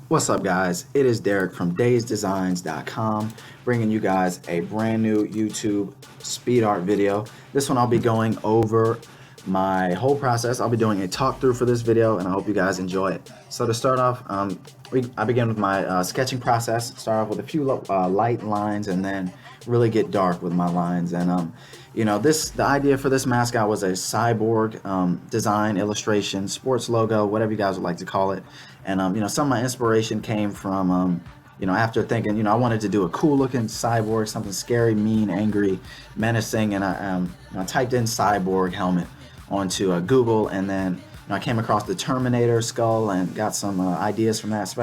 What's up, guys? It is Derek from DaseDesigns.com, bringing you guys a brand new YouTube SpeedArt video. This one I'll be going over my whole process. I'll be doing a talk through for this video, and I hope you guys enjoy it. So to start off, I begin with my sketching process. Start off with a few light lines, and then really get dark with my lines. And the idea for this mascot was a cyborg design, illustration, sports logo, whatever you guys would like to call it. And some of my inspiration came from after thinking, I wanted to do a cool looking cyborg, something scary, mean, angry, menacing, and I typed in cyborg helmet onto Google, and then I came across the Terminator skull and got some ideas from that,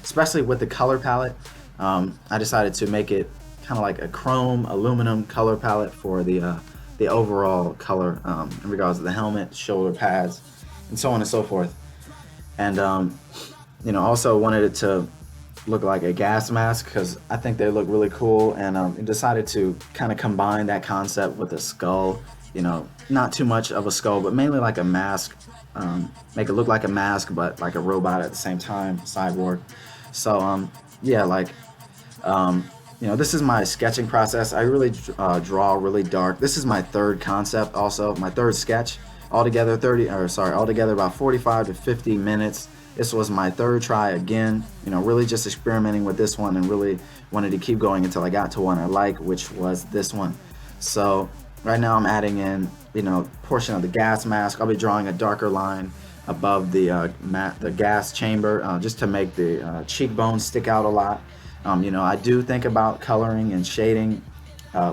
especially with the color palette. I decided to make it kind of like a chrome aluminum color palette for the overall color in regards to the helmet, shoulder pads, and so on and so forth. And also wanted it to look like a gas mask because I think they look really cool, and decided to kind of combine that concept with a skull. Not too much of a skull, but mainly like a mask. Make it look like a mask, but like a robot at the same time, cyborg. So this is my sketching process. I really draw really dark. This is my third concept, also my third sketch. Altogether about 45 to 50 minutes. This was my third try again. Really just experimenting with this one, and really wanted to keep going until I got to one I like, which was this one. So right now I'm adding in, portion of the gas mask. I'll be drawing a darker line above the gas chamber, just to make the cheekbones stick out a lot. I do think about coloring and shading,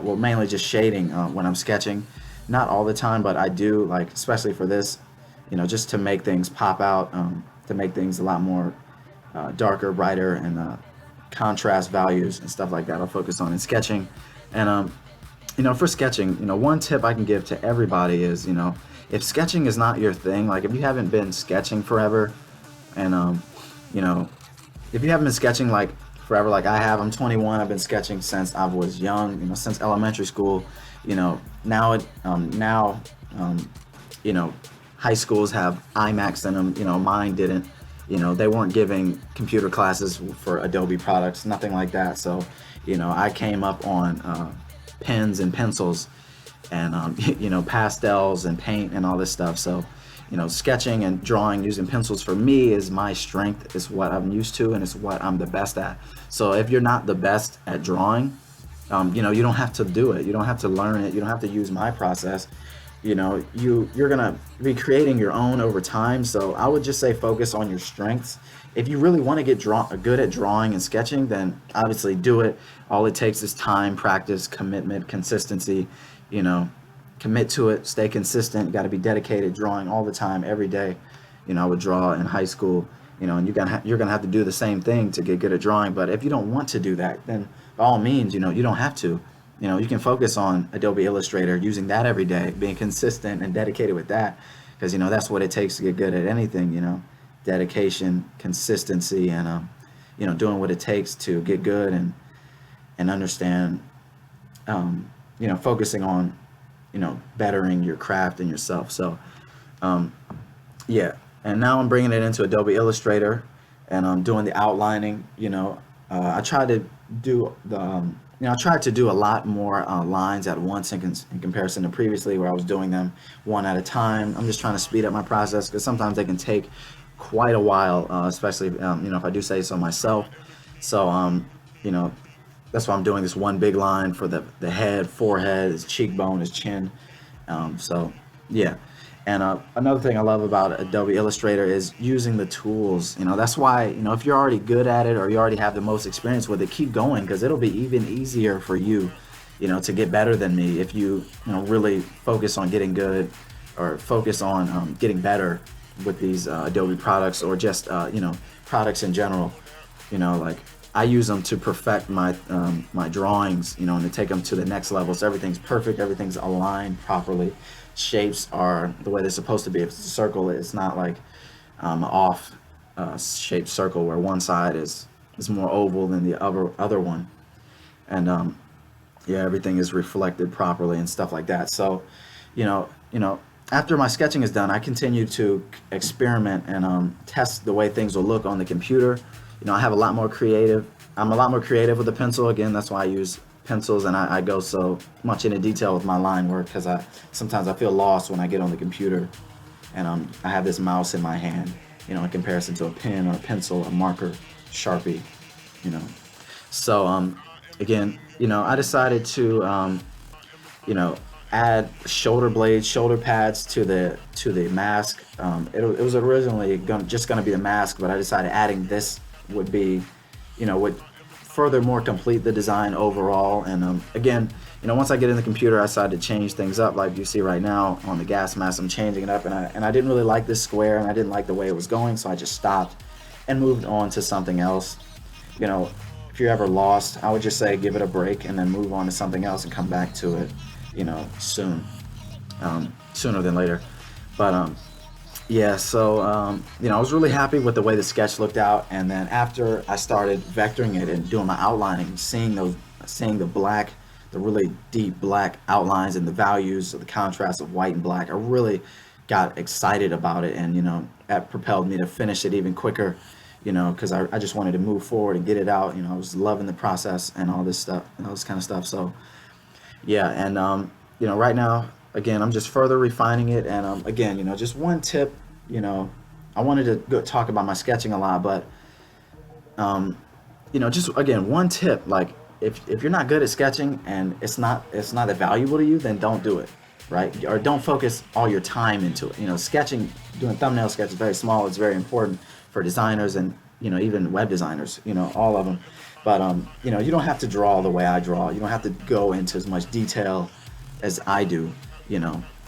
mainly just shading when I'm sketching. Not all the time, but I do, like, especially for this, just to make things pop out, to make things a lot more darker, brighter, and contrast values and stuff like that I'll focus on in sketching. And for sketching, one tip I can give to everybody is, if sketching is not your thing, like if you haven't been sketching forever, and if you haven't been sketching like forever, like I have, I'm 21, I've been sketching since I was young, since elementary school. Now high schools have iMacs in them. Mine didn't. They weren't giving computer classes for Adobe products, nothing like that. So, I came up on pens and pencils, and pastels and paint and all this stuff. So, sketching and drawing using pencils for me is my strength. It's what I'm used to, and it's what I'm the best at. So if you're not the best at drawing, you don't have to do it. You don't have to learn it. You don't have to use my process. You're gonna be creating your own over time. So I would just say focus on your strengths. If you really want to get good at drawing and sketching, then obviously do it. All it takes is time, practice, commitment, consistency. Commit to it, stay consistent. You got to be dedicated, drawing all the time, every day. I would draw in high school, and you're gonna have to do the same thing to get good at drawing. But if you don't want to do that, then by all means, you don't have to. You can focus on Adobe Illustrator, using that every day, being consistent and dedicated with that, because that's what it takes to get good at anything. Dedication, consistency, and doing what it takes to get good, and understand, focusing on bettering your craft and yourself. So and now I'm bringing it into Adobe Illustrator, and I'm doing the outlining. I tried to do a lot more lines at once in comparison to previously, where I was doing them one at a time. I'm just trying to speed up my process, because sometimes they can take quite a while, especially if I do say so myself. So that's why I'm doing this one big line for the head, forehead, his cheekbone, his chin. And another thing I love about Adobe Illustrator is using the tools. That's why, if you're already good at it, or you already have the most experience with it, keep going, because it'll be even easier for you, to get better than me if you, really focus on getting good, or focus on getting better with these Adobe products, or just, products in general. Like, I use them to perfect my my drawings, and to take them to the next level. So everything's perfect, everything's aligned properly. Shapes are the way they're supposed to be. If it's a circle, it's not like off shaped circle where one side is more oval than the other one, and everything is reflected properly and stuff like that. So, after my sketching is done, I continue to experiment and test the way things will look on the computer. I have a lot more creative. I'm a lot more creative with the pencil. Again, that's why I use pencils, and I go so much into detail with my line work, because sometimes I feel lost when I get on the computer and I have this mouse in my hand, in comparison to a pen or a pencil, a marker, Sharpie, you know. So again, I decided to add shoulder blades, shoulder pads to the mask. It was originally just going to be the mask, but I decided adding this would be, would furthermore complete the design overall. And again, once I get in the computer, I decided to change things up. Like you see right now on the gas mask, I'm changing it up, and I didn't really like this square, and I didn't like the way it was going, so I just stopped and moved on to something else. If you're ever lost, I would just say give it a break and then move on to something else and come back to it, soon, sooner than later. But yeah, so I was really happy with the way the sketch looked out, and then after I started vectoring it and doing my outlining, seeing the black, the really deep black outlines and the values of the contrast of white and black, I really got excited about it, and that propelled me to finish it even quicker, because I just wanted to move forward and get it out. I was loving the process and all this stuff and all this kind of stuff. So yeah, and right now, again, I'm just further refining it, and again, just one tip. I wanted to talk about my sketching a lot, but just again, one tip. Like, if you're not good at sketching and it's not that valuable to you, then don't do it, right? Or don't focus all your time into it. Sketching, doing thumbnail sketch is very small. It's very important for designers and even web designers. All of them. But you don't have to draw the way I draw. You don't have to go into as much detail as I do.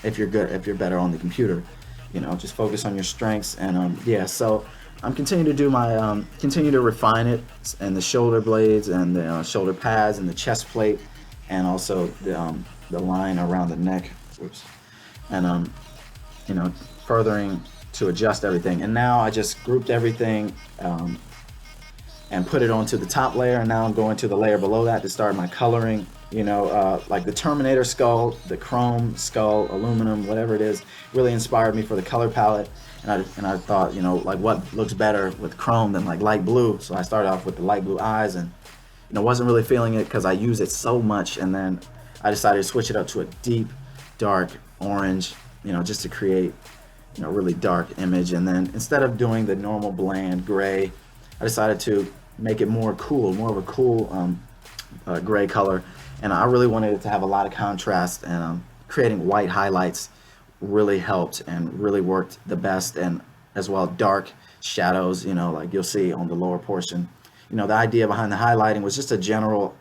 If you're better on the computer, just focus on your strengths. And yeah, so I'm continuing to do my continue to refine it, and the shoulder blades and the shoulder pads and the chest plate, and also the line around the neck. Oops. And furthering to adjust everything. And now I just grouped everything and put it onto the top layer, and now I'm going to the layer below that to start my coloring. Like the Terminator skull, the chrome skull, aluminum, whatever it is, really inspired me for the color palette. And I thought, like, what looks better with chrome than like light blue? So I started off with the light blue eyes, and wasn't really feeling it because I use it so much. And then I decided to switch it up to a deep, dark orange, just to create, really dark image. And then instead of doing the normal bland gray, I decided to make it more of a cool gray color. And I really wanted it to have a lot of contrast, and creating white highlights really helped and really worked the best, and as well dark shadows, like you'll see on the lower portion. The idea behind the highlighting was just a general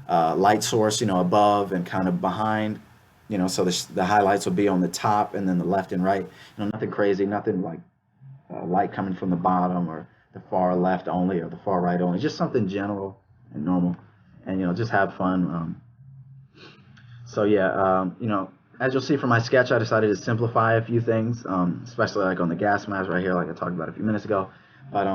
light source, above and kind of behind, so the highlights will be on the top and then the left and right. Nothing crazy, nothing like light coming from the bottom or the far left only or the far right only, just something general and normal, and just have fun. So yeah, as you'll see from my sketch, I decided to simplify a few things, especially like on the gas mask right here, like I talked about a few minutes ago. But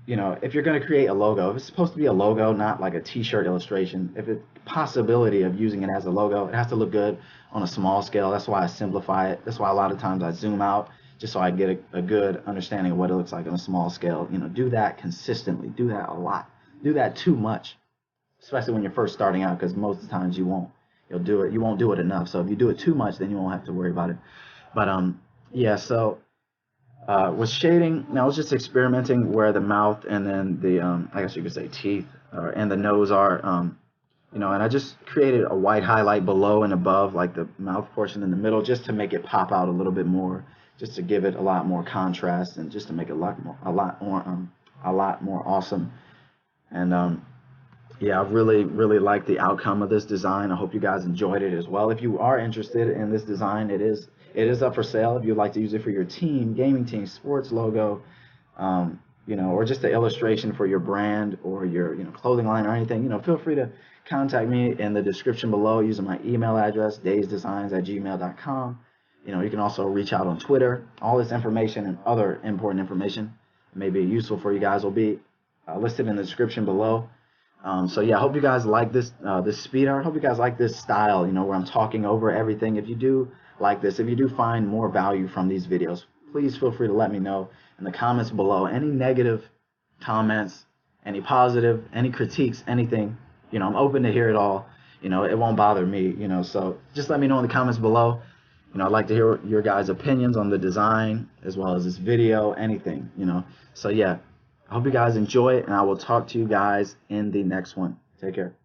if you're going to create a logo, if it's supposed to be a logo, not like a t-shirt illustration, if it's possibility of using it as a logo, it has to look good on a small scale. That's why I simplify it. That's why a lot of times I zoom out, just so I get a good understanding of what it looks like on a small scale. Do that consistently. Do that a lot. Do that too much, especially when you're first starting out, because most of the times you won't. You won't do it enough. So if you do it too much, then you won't have to worry about it. But yeah, so with shading, now I was just experimenting where the mouth and then the I guess you could say teeth and the nose are, and I just created a white highlight below and above, like the mouth portion in the middle, just to make it pop out a little bit more, just to give it a lot more contrast, and just to make it a lot more awesome. And yeah, I really like the outcome of this design. I hope you guys enjoyed it as well. If you are interested in this design, it is up for sale. If you'd like to use it for your team, gaming team, sports logo, or just the illustration for your brand or your clothing line or anything, feel free to contact me in the description below using my email address, DaseDesigns@gmail.com. You can also reach out on Twitter. All this information and other important information that may be useful for you guys will be listed in the description below. So yeah, I hope you guys like this SpeedArt. Hope you guys like this style, where I'm talking over everything. If you do like this. If you do find more value from these videos, please feel free to let me know in the comments below. Any negative comments, any positive, any critiques, anything, I'm open to hear it all. It won't bother me, so just let me know in the comments below. I'd like to hear your guys' opinions on the design as well as this video, anything, so yeah, I hope you guys enjoy it, and I will talk to you guys in the next one. Take care.